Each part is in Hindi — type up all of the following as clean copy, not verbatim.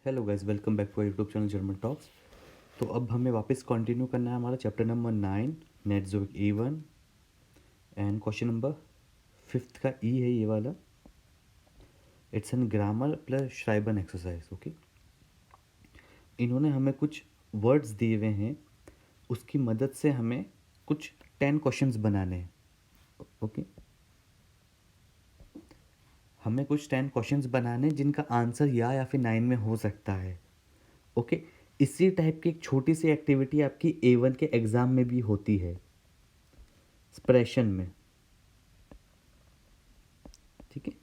Hello guys, welcome back to YouTube channel German talks. तो अब हमें वापस कंटिन्यू करना है हमारा चैप्टर नंबर 9 नेटज़ोइक E1 and question number 5th का ई है ये वाला। इट्स एन ग्रामर प्लस श्राइबन एक्सरसाइज। ओके, इन्होंने हमें कुछ वर्ड्स दिए हुए हैं, उसकी मदद से हमें कुछ 10 क्वेश्चंस बनाने हैं। ओके, हमें कुछ 10 क्वेश्चंस बनाने हैं जिनका आंसर या फिर 9 में हो सकता है। ओके, इसी टाइप की एक छोटी सी एक्टिविटी आपकी A1 के एग्ज़ाम में भी होती है, एक्सप्रेशन में। ठीक है,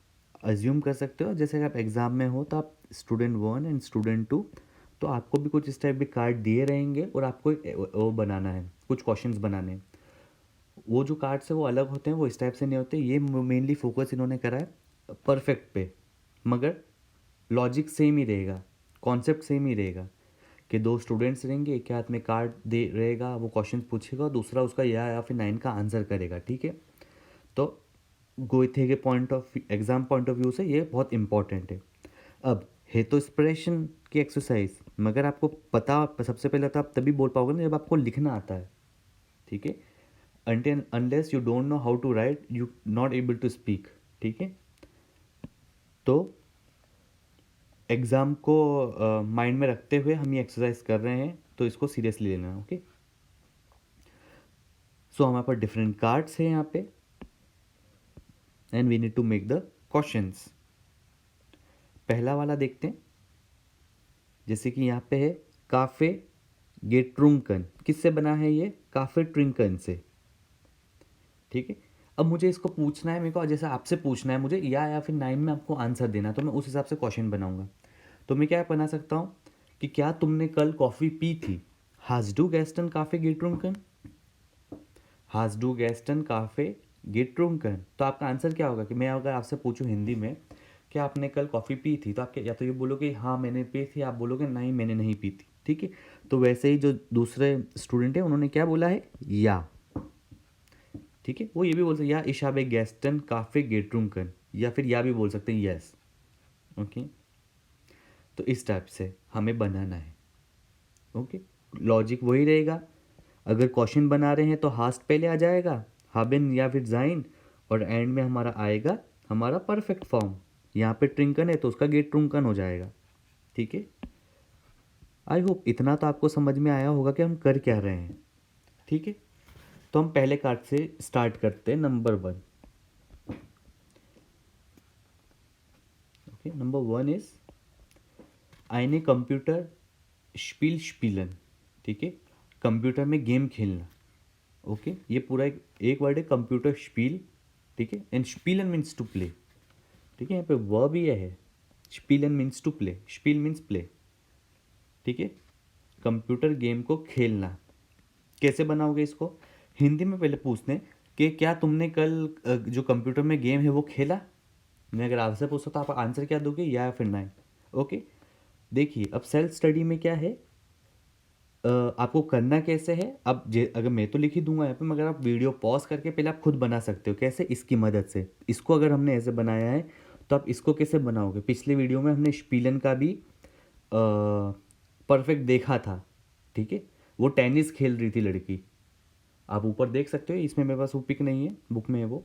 अज्यूम कर सकते हो जैसे कि आप एग्ज़ाम में हो तो आप स्टूडेंट 1 एंड स्टूडेंट 2, तो आपको भी कुछ इस टाइप के कार्ड दिए रहेंगे और आपको वो बनाना है, कुछ क्वेश्चंस बनाने हैं। वो जो कार्ड्स है वो अलग होते हैं, वो इस टाइप से नहीं होते। ये मेनली फोकस इन्होंने करा है परफेक्ट पे, मगर लॉजिक सेम ही रहेगा, कॉन्सेप्ट सेम ही रहेगा कि दो स्टूडेंट्स रहेंगे, एक के हाथ में कार्ड दे रहेगा, वो क्वेश्चन पूछेगा, दूसरा उसका या फिर 9 का आंसर करेगा। ठीक है, तो गोइथे के point of exam point of view से ये बहुत इंपॉर्टेंट है। अब है तो एक्सप्रेशन की एक्सरसाइज, मगर आपको पता सबसे पहले तो आप तभी बोल पाओगे ना जब आपको लिखना आता है। ठीक है, until unless you don't know how to write you not able to speak। ठीक है, तो एग्ज़ाम को माइंड में रखते हुए हम ये एक्सरसाइज कर रहे हैं, तो इसको सीरियसली लेना। ओके, सो हमारे पास डिफरेंट कार्ड्स हैं यहाँ पे and we need to make the questions. पहला वाला देखते हैं, जैसे कि यहाँ पे है काफ़े गेट्रुंकन। किससे बना है ये? काफ़े ट्रिंकन से। ठीक है, अब मुझे इसको पूछना है, मेरे को जैसे आपसे पूछना है मुझे या फिर 9 में आपको आंसर देना, तो मैं उस हिसाब से क्वेश्चन बनाऊंगा। तो मैं क्या बना सकता हूँ कि क्या तुमने कल कॉफ़ी पी थी? हाज डू गैस्टन काफ़े गेट्रुंकन, हाज डू गैस्टन काफ़े गेट्रुंकन। तो आपका आंसर क्या होगा कि मैं अगर आपसे पूछूं हिंदी में क्या आपने कल कॉफ़ी पी थी, तो आप या तो ये बोलोगे हाँ मैंने पी थी, आप बोलोगे नहीं मैंने नहीं पी थी। ठीक है, तो वैसे ही जो दूसरे स्टूडेंट है उन्होंने क्या बोला है? या। ठीक है, वो ये भी बोल सकते या इशाबे गैस्टन काफ़े गेट्रुंकन, या फिर या भी बोल सकते हैं यस। ओके, तो इस टाइप से हमें बनाना है। ओके, लॉजिक वही रहेगा। अगर क्वेश्चन बना रहे हैं तो हास्ट पहले आ जाएगा, हाबिन या फिर जाइन, और एंड में हमारा आएगा हमारा परफेक्ट फॉर्म। यहाँ पे ट्रिंकन है तो उसका गेट ट्रुंकन हो जाएगा। ठीक है, आई होप इतना तो आपको समझ में आया होगा कि हम कर क्या रहे हैं। ठीक है, तो हम पहले कार्ड से स्टार्ट करते हैं, नंबर 1। ओके, नंबर 1 इज आईने कंप्यूटर स्पीलन। ठीक है, कंप्यूटर में गेम खेलना। ओके, ये पूरा एक वर्ड है कंप्यूटर स्पील। ठीक है, एंड स्पीलन मीन्स टू प्ले। ठीक है, यहाँ पे वर्ब ही है, स्पीलन मीन्स टू प्ले, स्पील मीन्स प्ले। ठीक है, कंप्यूटर गेम को खेलना। कैसे बनाओगे इसको? हिंदी में पहले पूछते हैं कि क्या तुमने कल जो कंप्यूटर में गेम है वो खेला। मैं अगर आपसे पूछता तो आप आंसर क्या दोगे, या फिर नहीं? ओके, देखिए अब सेल्फ स्टडी में क्या है, आपको करना कैसे है। अब अगर मैं तो लिख ही दूंगा यहाँ पे, मगर आप वीडियो पॉज करके पहले आप खुद बना सकते हो। कैसे? इसकी मदद से। इसको अगर हमने ऐसे बनाया है तो आप इसको कैसे बनाओगे? पिछले वीडियो में हमने स्पीलन का भी परफेक्ट देखा था। ठीक है, वो टेनिस खेल रही थी लड़की, आप ऊपर देख सकते हो, इसमें मेरे पास वो पिक नहीं है, बुक में है वो।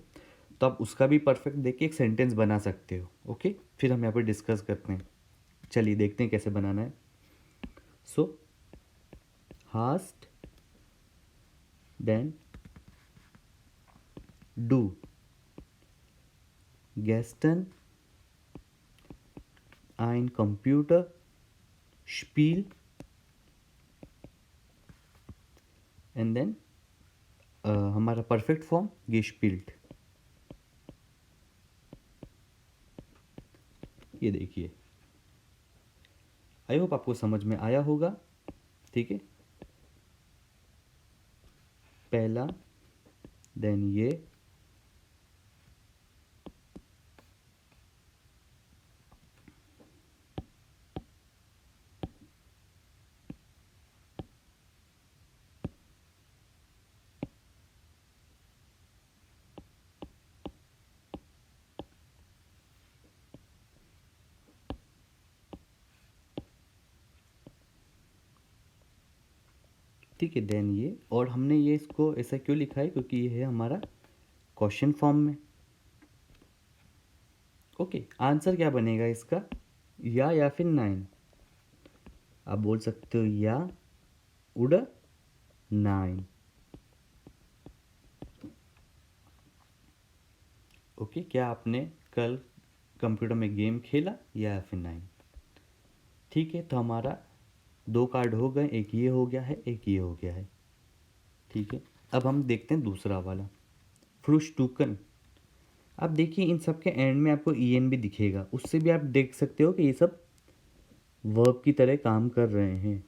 तो आप उसका भी परफेक्ट देख के एक सेंटेंस बना सकते हो। ओके, फिर हम यहाँ पे डिस्कस करते हैं। चलिए देखते हैं कैसे बनाना है। सो हास्ट देन डू gestern ein Computer Spiel and then हमारा परफेक्ट फॉर्म gespielt। ये देखिए, आई होप आपको समझ में आया होगा। ठीक है, पहला, देन ये, ठीक है, देन ये, और हमने ये इसको ऐसा क्यों लिखा है, क्योंकि ये है हमारा क्वेश्चन फॉर्म में। ओके, आंसर क्या बनेगा इसका, या फिर 9। आप बोल सकते हो या उड़ 9। ओके, क्या आपने कल कंप्यूटर में गेम खेला, या फिर 9। ठीक है, तो हमारा 2 कार्ड हो गए, एक ये हो गया है, एक ये हो गया है। ठीक है, अब हम देखते हैं दूसरा वाला, फ्रुस्टुकन। आप देखिए इन सब के एंड में आपको ई एन भी दिखेगा, उससे भी आप देख सकते हो कि ये सब वर्ब की तरह काम कर रहे हैं।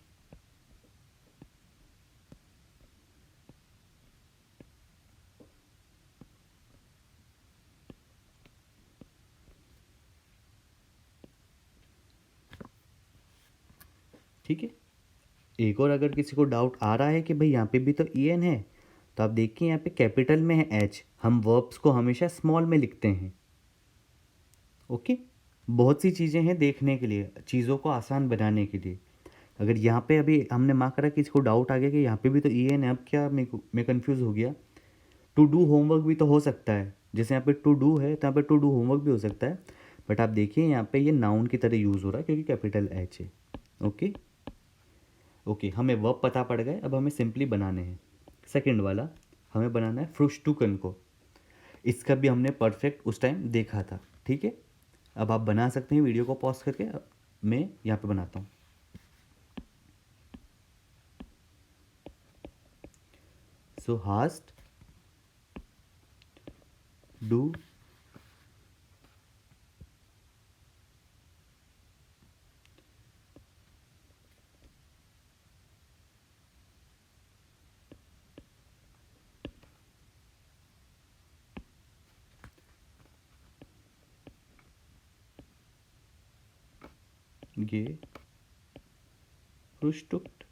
ठीक है, एक और अगर किसी को डाउट आ रहा है कि भाई यहाँ पे भी तो ई एन है, तो आप देखिए यहाँ पे कैपिटल में है एच, हम वर्ब्स को हमेशा स्मॉल में लिखते हैं। ओके, बहुत सी चीज़ें हैं देखने के लिए, चीज़ों को आसान बनाने के लिए। अगर यहाँ पे अभी हमने मार्क करा, किसी को डाउट आ गया कि यहाँ पे भी तो ई एन है, अब क्या मैं कंफ्यूज हो गया। टू डू होमवर्क भी तो हो सकता है, जैसे यहाँ पे टू डू है तो यहाँ पे टू डू होमवर्क भी हो सकता है, बट आप देखिए यहाँ पे ये नाउन की तरह यूज़ हो रहा है क्योंकि कैपिटल एच है। ओके ओके, हमें वर्ब पता पड़ गए, अब हमें सिंपली बनाने हैं। सेकंड वाला हमें बनाना है फ्रुस्टुकन को, इसका भी हमने परफेक्ट उस टाइम देखा था। ठीक है, अब आप बना सकते हैं, वीडियो को पॉज करके मैं यहाँ पे बनाता हूँ। सो हास्ट डू गे फ्रुस्टुक्ट।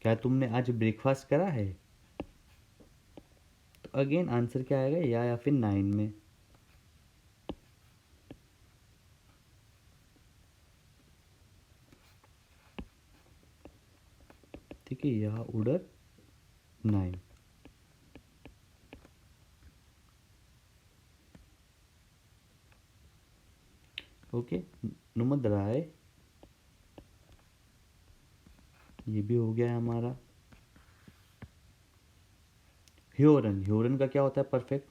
क्या तुमने आज ब्रेकफास्ट करा है, तो अगेन आंसर क्या आएगा, या फिर 9 में। ठीक है, यह उड़र 9। ओके, नुमद राय, ये भी हो गया है हमारा। ह्योरन, ह्योरन का क्या होता है, परफेक्ट।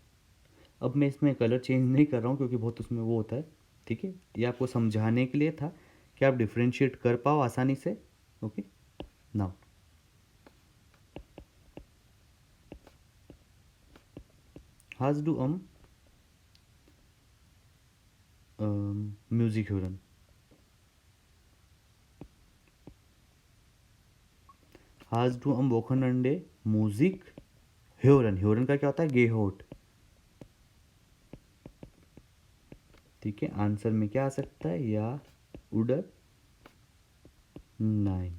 अब मैं इसमें कलर चेंज नहीं कर रहा हूँ क्योंकि बहुत उसमें वो होता है। ठीक है, ये आपको समझाने के लिए था कि आप डिफ्रेंशिएट कर पाओ आसानी से। ओके, नाउ हाज डू म्यूजिक ह्योरन। हाज डू वोखन अंडे म्यूजिक ह्योरन, ह्योरन का क्या होता है, गेहोट। ठीक है, आंसर में क्या आ सकता है, या उडर 9।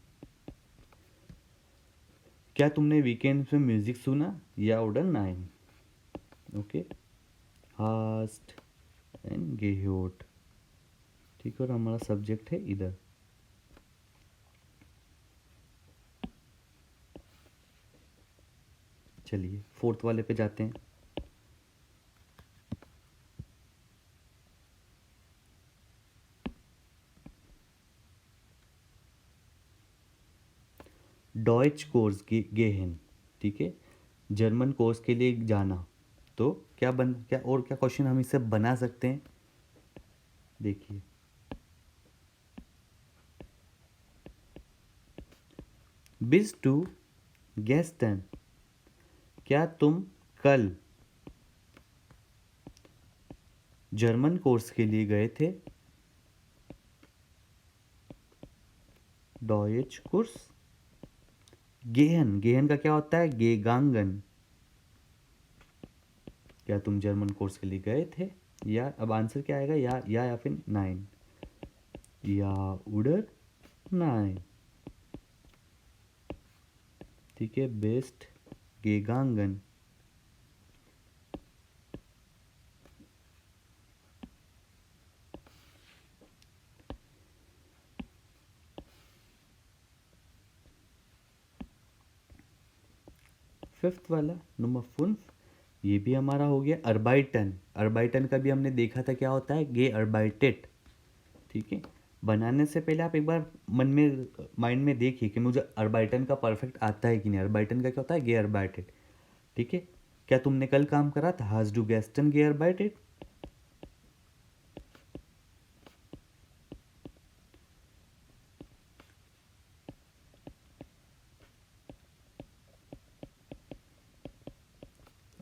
क्या तुमने वीकेंड में म्यूजिक सुना, या उडर 9। ओके, हास्ट एंड गेहोट। ठीक है, और हमारा सब्जेक्ट है इधर। चलिए फोर्थ वाले पे जाते हैं। डॉइच कोर्स गेहन। ठीक है, जर्मन कोर्स के लिए जाना। तो क्या और क्या क्वेश्चन हम इससे बना सकते हैं, देखिए। बिज टू गेस्टन, क्या तुम कल जर्मन कोर्स के लिए गए थे। डॉइच कोर्स गेहन, गेहन का क्या होता है, गेगांगन। क्या तुम जर्मन कोर्स के लिए गए थे, या अब आंसर क्या आएगा, या फिर 9। या उडर 9। ठीक है, बेस्ट गेगांगन। फिफ्थ वाला नंबर 5, ये भी हमारा हो गया अर्बाइटन। अर्बाइटन का भी हमने देखा था क्या होता है, गे अर्बाइटेड। ठीक है, बनाने से पहले आप एक बार मन में माइंड में देखिए कि मुझे अर्बाइटन का परफेक्ट आता है कि नहीं। अर्बाइटन का क्या होता है, गे अर्बाइटेड। ठीक है, क्या तुमने कल काम करा था, हाज डू गैस्टन गे अर्बाइटेड?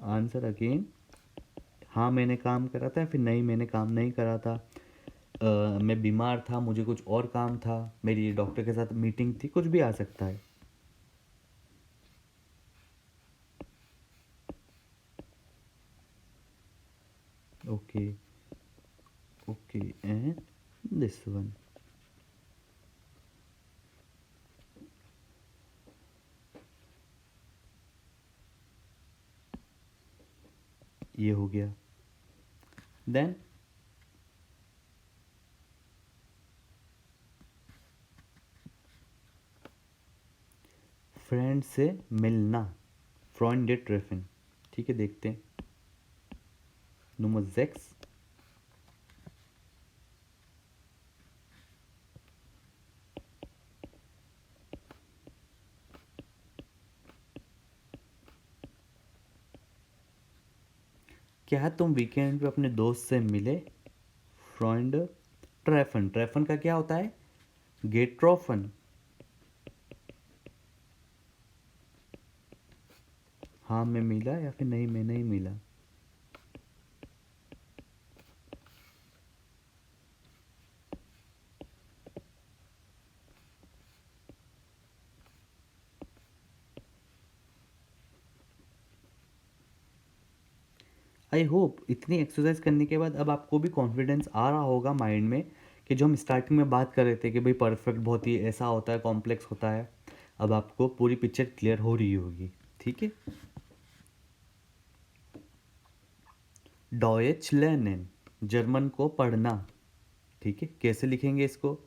आंसर अगेन, हाँ मैंने काम करा था, फिर नहीं मैंने काम नहीं करा था, मैं बीमार था, मुझे कुछ और काम था, मेरी डॉक्टर के साथ मीटिंग थी, कुछ भी आ सकता है। Okay okay, and this one, ये हो गया। देन फ्रेंड से मिलना, फ्रॉन्ड ट्रेफिन। ठीक है, देखते हैं नंबर 6, क्या तुम वीकेंड पे अपने दोस्त से मिले, फ्रॉन्ड ट्रेफन। ट्रेफन का क्या होता है, गेट्रोफन। हाँ मैं मिला या फिर नहीं मैं नहीं मिला। आई होप इतनी एक्सरसाइज करने के बाद अब आपको भी कॉन्फिडेंस आ रहा होगा माइंड में, कि जो हम स्टार्टिंग में बात कर रहे थे कि भाई परफेक्ट बहुत ही ऐसा होता है, कॉम्प्लेक्स होता है, अब आपको पूरी पिक्चर क्लियर हो रही होगी। ठीक है, डॉयच लर्नेन, जर्मन को पढ़ना। ठीक है, कैसे लिखेंगे इसको,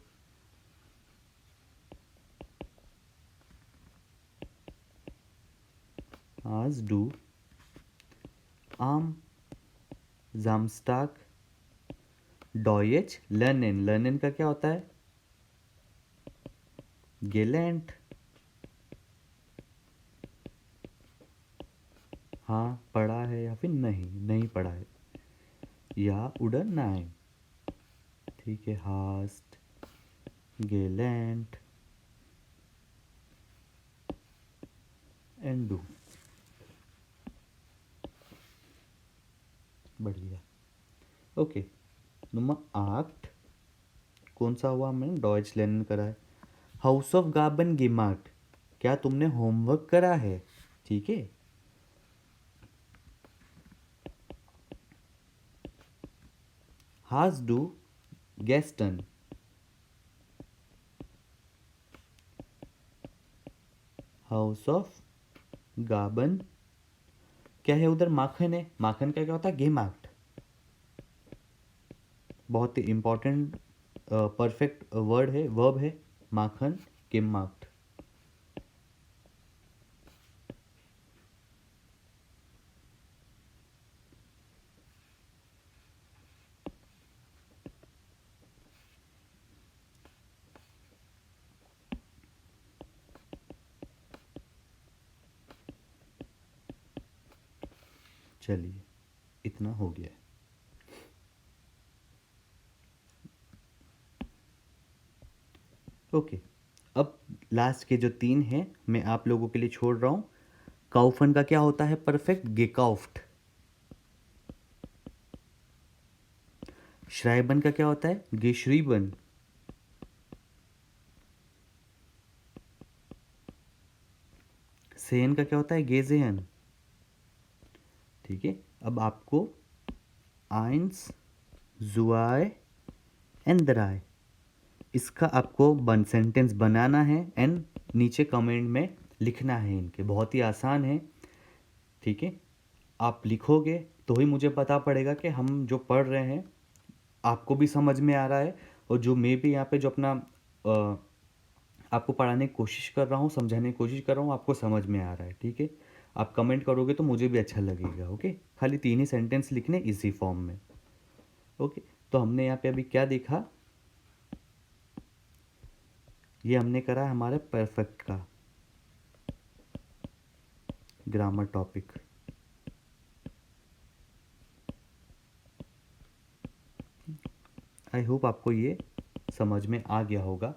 आज डू आम जामस्टाक डॉयच लर्नेन। लर्नेन का क्या होता है, गेलेंट। हाँ पढ़ा है या फिर नहीं नहीं पढ़ा है, या उड़न नाइन। ठीक है, हास्ट गेलेंट एंड डू, बढ़िया। ओके, नंबर 8 कौन सा हुआ, मैंने डॉयच लर्न करा है। हाउस ऑफ गार्बन गेमार्ट, क्या तुमने होमवर्क करा है। ठीक है, हाज डू गेस्टन, हाउस ऑफ गार्बन, क्या है उधर, माखन है। माखन का क्या होता है, गेमार्ट। बहुत ही इंपॉर्टेंट परफेक्ट वर्ड है, वर्ब है, माखन गेमार्ट। चलिए, इतना हो गया है। ओके, अब लास्ट के जो 3 हैं मैं आप लोगों के लिए छोड़ रहा हूँ। काउफन का क्या होता है, परफेक्ट गेकाउफ्ट। श्राइबन का क्या होता है, गेश्रीबन। सेहन का क्या होता है, गेजेहन। ठीक है, अब आपको आइंस जुआए एंदराय, इसका आपको सेंटेंस बनाना है एंड नीचे कमेंट में लिखना है इनके, बहुत ही आसान है। ठीक है, आप लिखोगे तो ही मुझे पता पड़ेगा कि हम जो पढ़ रहे हैं आपको भी समझ में आ रहा है, और जो मैं भी यहाँ पे जो अपना आपको पढ़ाने की कोशिश कर रहा हूँ, समझाने की कोशिश कर रहा हूँ, आपको समझ में आ रहा है। ठीक है, आप कमेंट करोगे तो मुझे भी अच्छा लगेगा। ओके, खाली 3 ही सेंटेंस लिखने इसी फॉर्म में। ओके, तो हमने यहाँ पे अभी क्या देखा, ये हमने करा हमारे परफेक्ट का ग्रामर टॉपिक। आई होप आपको ये समझ में आ गया होगा।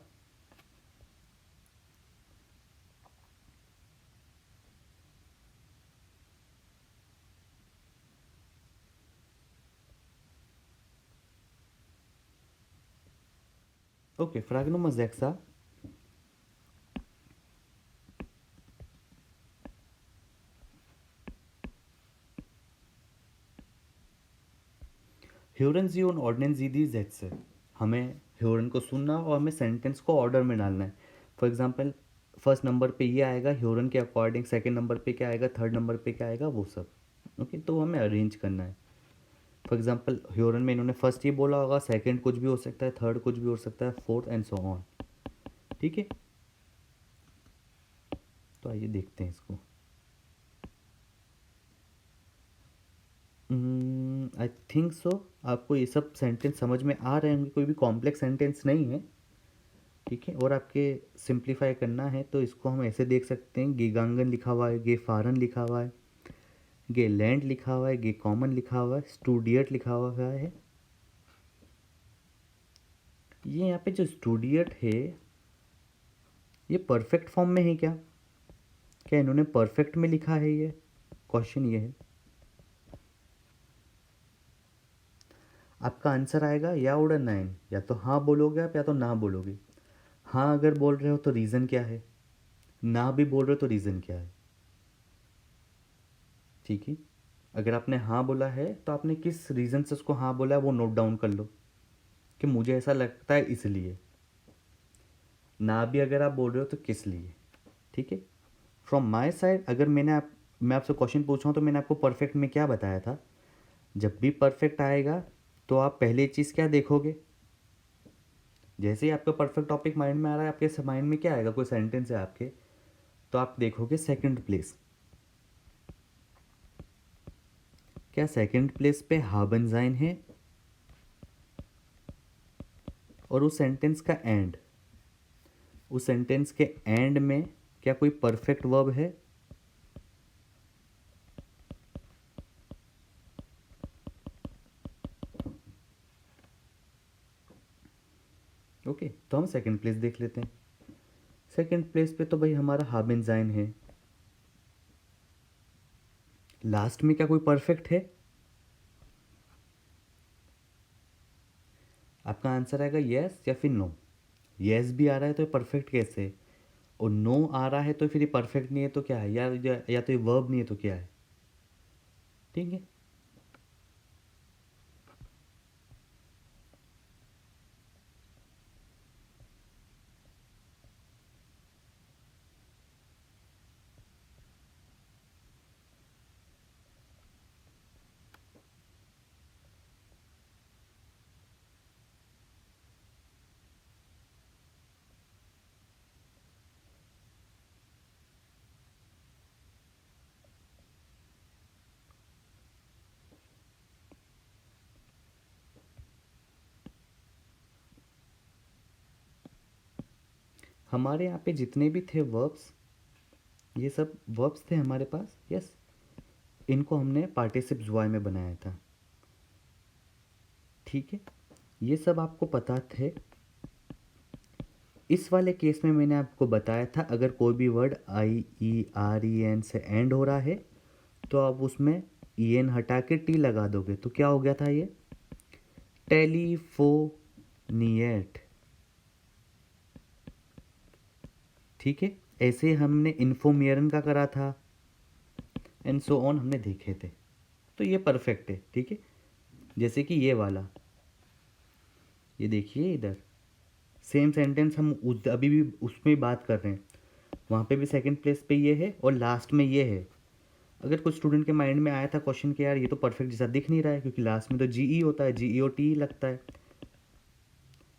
Okay, frag Nummer 6. Hören Sie und ordnen Sie die Sätze. हमें ह्यूरन को सुनना और हमें सेंटेंस को ऑर्डर में डालना है। फॉर एग्जांपल फर्स्ट नंबर पे ये आएगा ह्यूरन के अकॉर्डिंग, सेकंड नंबर पे क्या आएगा, थर्ड नंबर पे क्या आएगा, वो सब। ओके, तो हमें अरेंज करना है। फॉर एग्जांपल ह्यूरन में इन्होंने फर्स्ट ये बोला होगा, सेकंड कुछ भी हो सकता है, थर्ड कुछ भी हो सकता है, फोर्थ एंड सो ऑन। ठीक है, तो आइए देखते हैं इसको। आई थिंक सो आपको ये सब सेंटेंस समझ में आ रहे होंगे, कोई भी कॉम्प्लेक्स सेंटेंस नहीं है। ठीक है, और आपके सिंप्लीफाई करना है तो इसको हम ऐसे देख सकते हैं, गेगांगन लिखा हुआ है, गे फारन लिखा हुआ है, गे लैंड लिखा हुआ है, गे कॉमन लिखा हुआ है, स्टूडियट लिखा हुआ है। ये यहाँ पे जो स्टूडियट है ये परफेक्ट फॉर्म में है क्या? क्या इन्होंने परफेक्ट में लिखा है? ये क्वेश्चन ये है। आपका आंसर आएगा या उड़न नाइन, या तो हाँ बोलोगे आप या तो ना बोलोगे। हाँ अगर बोल रहे हो तो रीज़न क्या है, ना भी बोल रहे हो तो रीज़न क्या है। ठीक है, अगर आपने हाँ बोला है तो आपने किस रीज़न से उसको हाँ बोला है वो नोट डाउन कर लो कि मुझे ऐसा लगता है इसलिए। ना भी अगर आप बोल रहे हो तो किस लिए। ठीक है, फ्रॉम माई साइड अगर मैं आपसे क्वेश्चन पूछा हूँ तो मैंने आपको परफेक्ट में क्या बताया था, जब भी परफेक्ट आएगा तो आप पहले चीज़ क्या देखोगे, जैसे ही आपका परफेक्ट टॉपिक माइंड में आ रहा है, आपके माइंड में क्या आएगा, कोई सेंटेंस है आपके, तो आप देखोगे सेकंड प्लेस। क्या सेकंड प्लेस पे हाबन जाइन है, और उस सेंटेंस का एंड, उस सेंटेंस के एंड में क्या कोई परफेक्ट वर्ब है। ओके, तो हम सेकंड प्लेस देख लेते हैं। सेकंड प्लेस पे तो भाई हमारा हाबन जाइन है। लास्ट में क्या कोई परफेक्ट है? आपका आंसर आएगा यस या फिर नो। यस भी आ रहा है तो ये परफेक्ट कैसे है, और नो आ रहा है तो फिर ये परफेक्ट नहीं है तो क्या है, या तो ये वर्ब नहीं है तो क्या है। ठीक है, हमारे यहाँ पे जितने भी थे वर्ब्स, ये सब वर्ब्स थे हमारे पास। यस, इनको हमने पार्टिसिप्स वाई में बनाया था। ठीक है, ये सब आपको पता थे। इस वाले केस में मैंने आपको बताया था अगर कोई भी वर्ड IEREN से एंड हो रहा है तो आप उसमें EN हटा के टी लगा दोगे, तो क्या हो गया था ये, टेलीफोनिएट। ठीक है, ऐसे हमने इन्फोमियरन का करा था, एंड सो ऑन हमने देखे थे। तो ये परफेक्ट है। ठीक है, जैसे कि ये वाला, ये देखिए इधर सेम सेंटेंस हम अभी भी उसमें बात कर रहे हैं, वहाँ पे भी सेकंड प्लेस पे ये है और लास्ट में ये है। अगर कुछ स्टूडेंट के माइंड में आया था क्वेश्चन कि यार ये तो परफेक्ट जैसा दिख नहीं रहा है, क्योंकि लास्ट में तो GE होता है, GEOT लगता है,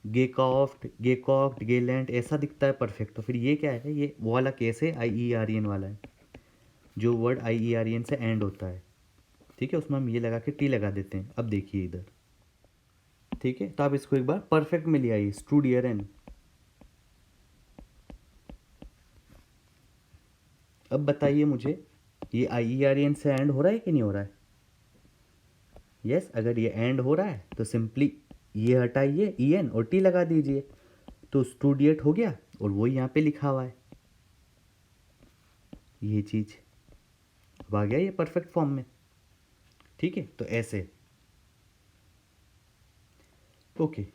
गेकॉफ्ट, गेकॉक्ट, गेलैंड ऐसा दिखता है परफेक्ट, तो फिर ये क्या है, ये वो वाला केस है, IEREN वाला है। जो वर्ड IEREN से एंड होता है, ठीक है, उसमें हम ये लगा के टी लगा देते हैं। अब देखिए इधर, ठीक है, तो आप इसको एक बार परफेक्ट में ले आइए, स्टूडियरन। अब बताइए मुझे, ये IEREN से एंड हो रहा है कि नहीं हो रहा है? यस, अगर ये एंड हो रहा है तो सिंपली ये हटाइए EN और टी लगा दीजिए, तो स्टूडिएट हो गया, और वो यहाँ पे लिखा हुआ है ये चीज़। अब आ गया ये परफेक्ट फॉर्म में, ठीक है, तो ऐसे। ओके,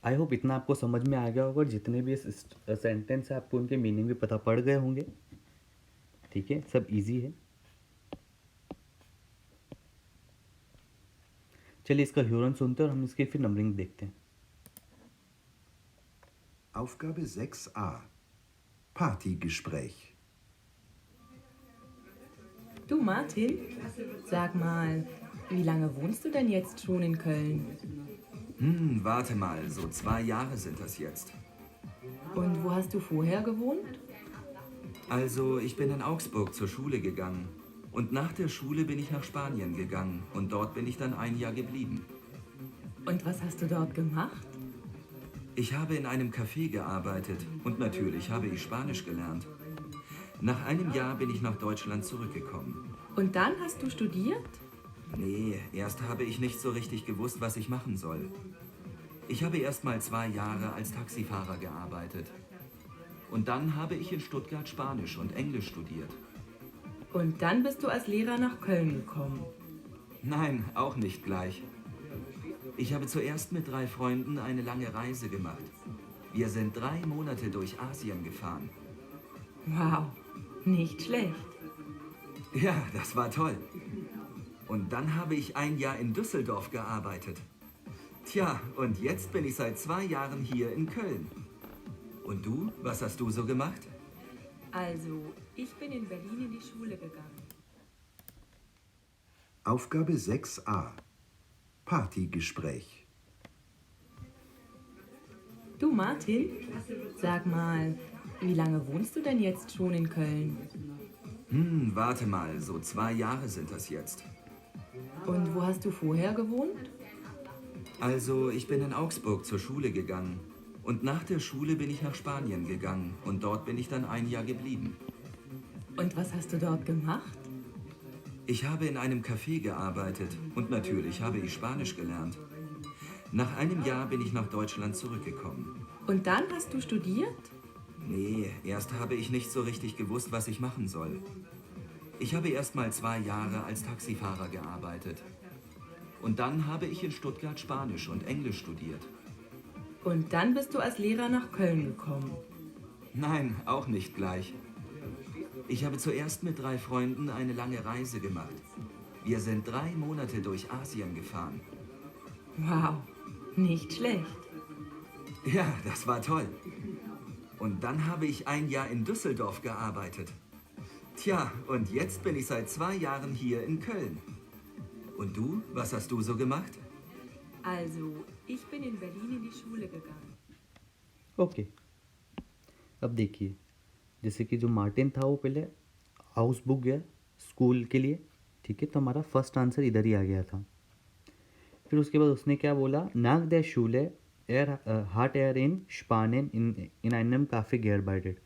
आई होप इतना आपको समझ में आ गया होगा, और जितने भी सेंटेंस है आपको उनके मीनिंग भी पता पड़ गए होंगे, ठीक है, सब इजी है। चलिए इसका ह्यूरन सुनते हैं और हम इसकी फिर नंबरिंग देखते हैं। Aufgabe 6a. Partygespräch. Du Martin, sag mal, wie lange wohnst du denn jetzt schon in Köln? Warte mal, so 2 Jahre sind das jetzt. Und wo hast du vorher gewohnt? Also, ich bin in Augsburg zur Schule gegangen. Und nach der Schule bin ich nach Spanien gegangen. Und dort bin ich dann 1 Jahr geblieben. Und was hast du dort gemacht? Ich habe in einem Café gearbeitet. Und natürlich habe ich Spanisch gelernt. Nach einem Jahr bin ich nach Deutschland zurückgekommen. Und dann hast du studiert? Nee, erst habe ich nicht so richtig gewusst, was ich machen soll. Ich habe erst mal 2 Jahre als Taxifahrer gearbeitet. Und dann habe ich in Stuttgart Spanisch und Englisch studiert. Und dann bist du als Lehrer nach Köln gekommen. Nein, auch nicht gleich. Ich habe zuerst mit 3 Freunden eine lange Reise gemacht. Wir sind 3 Monate durch Asien gefahren. Wow, nicht schlecht. Ja, das war toll. Und dann habe ich 1 Jahr in Düsseldorf gearbeitet. Tja, und jetzt bin ich seit 2 Jahren hier in Köln. Und du, was hast du so gemacht? Also, ich bin in Berlin in die Schule gegangen. Aufgabe 6a. Partygespräch. Du Martin, sag mal, wie lange wohnst du denn jetzt schon in Köln? Warte mal, so 2 Jahre sind das jetzt. Und wo hast du vorher gewohnt? Also, ich bin in Augsburg zur Schule gegangen. Und nach der Schule bin ich nach Spanien gegangen. Und dort bin ich dann 1 Jahr geblieben. Und was hast du dort gemacht? Ich habe in einem Café gearbeitet. Und natürlich habe ich Spanisch gelernt. Nach einem Jahr bin ich nach Deutschland zurückgekommen. Und dann hast du studiert? Nee, erst habe ich nicht so richtig gewusst, was ich machen soll. Ich habe erst mal 2 Jahre als Taxifahrer gearbeitet. Und dann habe ich in Stuttgart Spanisch und Englisch studiert. Und dann bist du als Lehrer nach Köln gekommen. Nein, auch nicht gleich. Ich habe zuerst mit 3 Freunden eine lange Reise gemacht. Wir sind 3 Monate durch Asien gefahren. Wow, nicht schlecht. Ja, das war toll. Und dann habe ich 1 Jahr in Düsseldorf gearbeitet. Tja, und jetzt bin ich seit 2 Jahren hier in Köln. Und du, was hast du so gemacht? Also, ich bin in Berlin in die Schule gegangen. Okay, अब देखिए, जैसे कि जो मार्टिन था वो पहले हाउस बुक गया स्कूल के लिए, ठीक है, तो हमारा फर्स्ट आंसर इधर ही आ गया था। फिर उसके बाद उसने क्या बोला, नाक दे शूले एयर हार्ट एयर इन स्पानेन इन आइनम काफ़ी गेयर बाइडेड।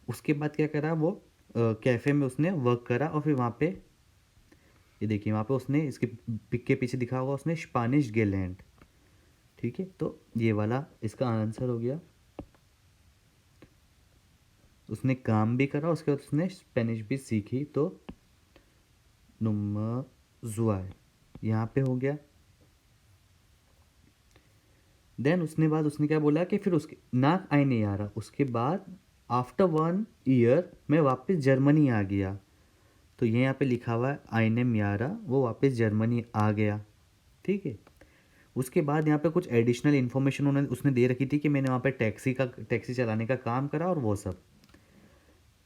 उसके बाद क्या करा वो, कैफ़े में उसने वर्क करा, और फिर वहाँ पे ये देखिए, वहाँ पे उसने इसके पिक के पीछे दिखा होगा उसने स्पानिश गेलैंड, ठीक है, तो ये वाला इसका आंसर हो गया। उसने काम भी करा, उसके बाद उसने स्पेनिश भी सीखी, तो नुम्जुआय यहाँ पे हो गया। देन उसने क्या बोला कि फिर उसके नाक आई नहीं आ रहा, उसके बाद आफ्टर 1 ईयर मैं वापस जर्मनी आ गया, तो ये यहाँ पे लिखा हुआ है आइने म्यारा, वो वापस जर्मनी आ गया, ठीक है। उसके बाद यहाँ पे कुछ एडिशनल इन्फॉर्मेशन उसने दे रखी थी कि मैंने वहाँ पे टैक्सी चलाने का काम करा और वो सब।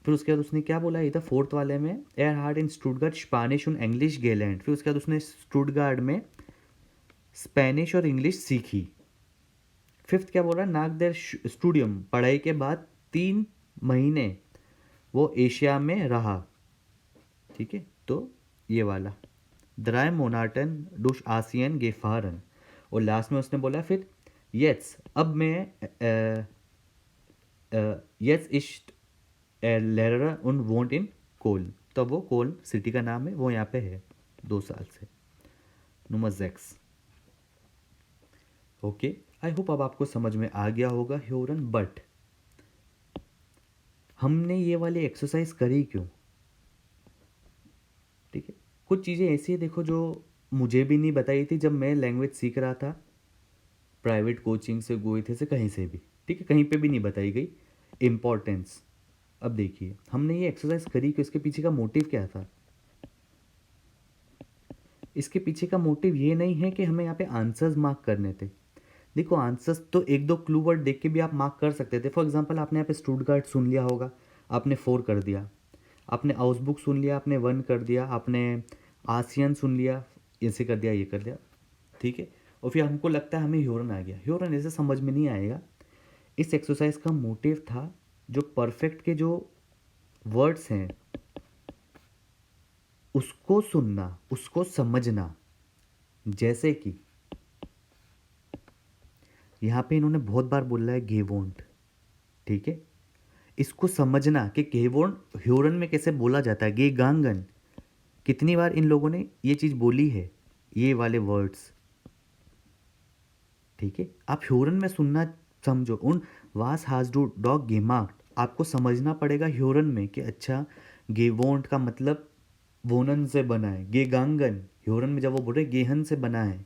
फिर उसके बाद उसने क्या बोला, इधर 4th वाले में air hard in Stuttgart Spanish और इंग्लिश गेलैंड। फिर उसके बाद उसने स्टुटगार्ट में स्पेनिश और इंग्लिश सीखी। 5th क्या बोल रहा है, नाक देर स्टूडियम, पढ़ाई के बाद 3 महीने वो एशिया में रहा। ठीक है, तो ये वाला द्राई मोनाटन डुश आसियन गेफारन, और लास्ट में उसने बोला फिर यस अब मैं यस इश्ट लेरा उन वोंट इन कोल, तब वो कोल सिटी का नाम है, वो यहाँ पे है 2 साल से। नंबर 6। ओके, आई होप अब आपको समझ में आ गया होगा ह्योरन। बट हमने ये वाली एक्सरसाइज करी क्यों? ठीक है, कुछ चीज़ें ऐसी है देखो जो मुझे भी नहीं बताई थी जब मैं लैंग्वेज सीख रहा था, प्राइवेट कोचिंग से गए थे से कहीं से भी। ठीक है, कहीं पे भी नहीं बताई गई इम्पोर्टेंस। अब देखिए हमने ये एक्सरसाइज करी कि इसके पीछे का मोटिव क्या था। इसके पीछे का मोटिव ये नहीं है कि हमें यहाँ पे आंसर्स मार्क करने थे। देखो आंसर्स तो 1-2 क्लू वर्ड देख के भी आप मार्क कर सकते थे। फॉर एग्जांपल आपने यहाँ पे स्टुटगार्ट सुन लिया होगा, आपने 4 कर दिया। आपने आउसबुक सुन लिया, आपने 1 कर दिया। आपने आसियन सुन लिया, ऐसे कर दिया, ये कर दिया। ठीक है, और फिर हमको लगता है हमें ह्योरन आ गया। ह्योरन ऐसे समझ में नहीं आएगा। इस एक्सरसाइज का मोटिव था जो परफेक्ट के जो वर्ड्स हैं उसको सुनना, उसको समझना। जैसे कि यहाँ पे इन्होंने बहुत बार बोला है गेवोंट। ठीक है, इसको समझना कि गेवोंट ह्योरन में कैसे बोला जाता है। गे गांगन, कितनी बार इन लोगों ने ये चीज़ बोली है, ये वाले वर्ड्स। ठीक है, आप ह्योरन में सुनना समझो। उन वास हाज डू डॉग गेमार्ट, आपको समझना पड़ेगा ह्योरन में कि अच्छा गेवोंट का मतलब वोनन से बना है। गे गांगन ह्योरन में जब वो बोल रहे गेहन से बना है।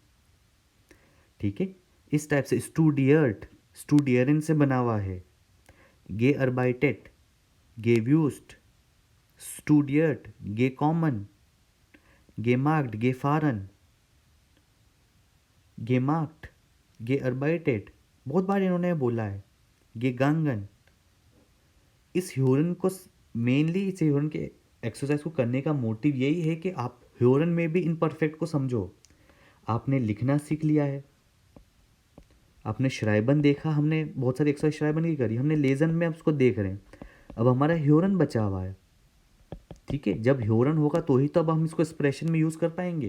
ठीक है, इस टाइप से स्टूडियर्ट स्टूडियरन से बना हुआ है। गे अर्बाइटेट गे व्यूस्ट स्टूडियर्ट गे कॉमन गे मार्क्ड गे फारन गे मार्क्ड गे अर्बाइटेट, बहुत बार इन्होंने बोला है। गे गांगन। इस ह्योरन को मेनली इस ह्योरन के एक्सरसाइज को करने का मोटिव यही है कि आप ह्योरन में भी इनपरफेक्ट को समझो। आपने लिखना सीख लिया है, आपने श्राइबन देखा, हमने बहुत सारी एक्सरसाइज श्राइबन की करी, हमने लेजन में अब उसको देख रहे हैं। अब हमारा ह्योरन बचा हुआ है। ठीक है, जब ह्योरन होगा तो ही तो अब हम इसको एक्सप्रेशन में यूज कर पाएंगे,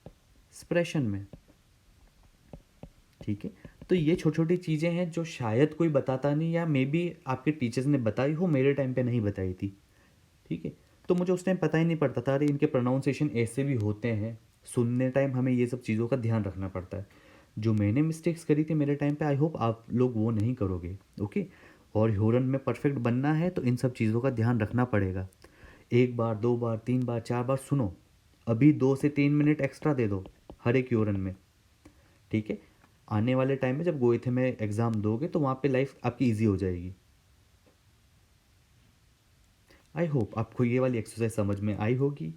एक्सप्रेशन में। ठीक है, तो ये छोटी छोटी चीज़ें हैं जो शायद कोई बताता नहीं, या मे बी आपके टीचर्स ने बताई हो, मेरे टाइम पे नहीं बताई थी। ठीक है, तो मुझे उस टाइम पता ही नहीं पड़ता था अरे इनके प्रोनाउंसिएशन ऐसे भी होते हैं। सुनने टाइम हमें ये सब चीज़ों का ध्यान रखना पड़ता है। जो मैंने मिस्टेक्स करी थी मेरे टाइम पे, आई होप आप लोग वो नहीं करोगे। ओके, और ह्योरन में परफेक्ट बनना है तो इन सब चीज़ों का ध्यान रखना पड़ेगा। 1 बार 2 बार 3 बार 4 बार सुनो। अभी 2 से 3 मिनट एक्स्ट्रा दे दो हर एक ह्योरन में। ठीक है, आने वाले टाइम में जब गोएथे में एग्ज़ाम दोगे तो वहाँ पे लाइफ आपकी ईजी हो जाएगी। आई होप आपको ये वाली एक्सरसाइज समझ में आई होगी।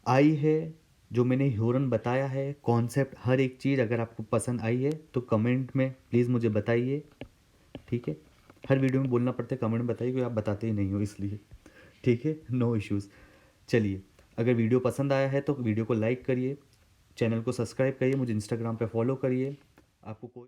आई है जो मैंने ह्योरन बताया है, कॉन्सेप्ट, हर एक चीज़ अगर आपको पसंद आई है तो कमेंट में प्लीज़ मुझे बताइए। ठीक है, हर वीडियो में बोलना पड़ता है कमेंट में बताइए, क्योंकि आप बताते ही नहीं हो इसलिए। ठीक है, नो इश्यूज़। चलिए, अगर वीडियो पसंद आया है तो वीडियो को लाइक करिए, चैनल को सब्सक्राइब करिए, मुझे इंस्टाग्राम पे फॉलो करिए। आपको कोई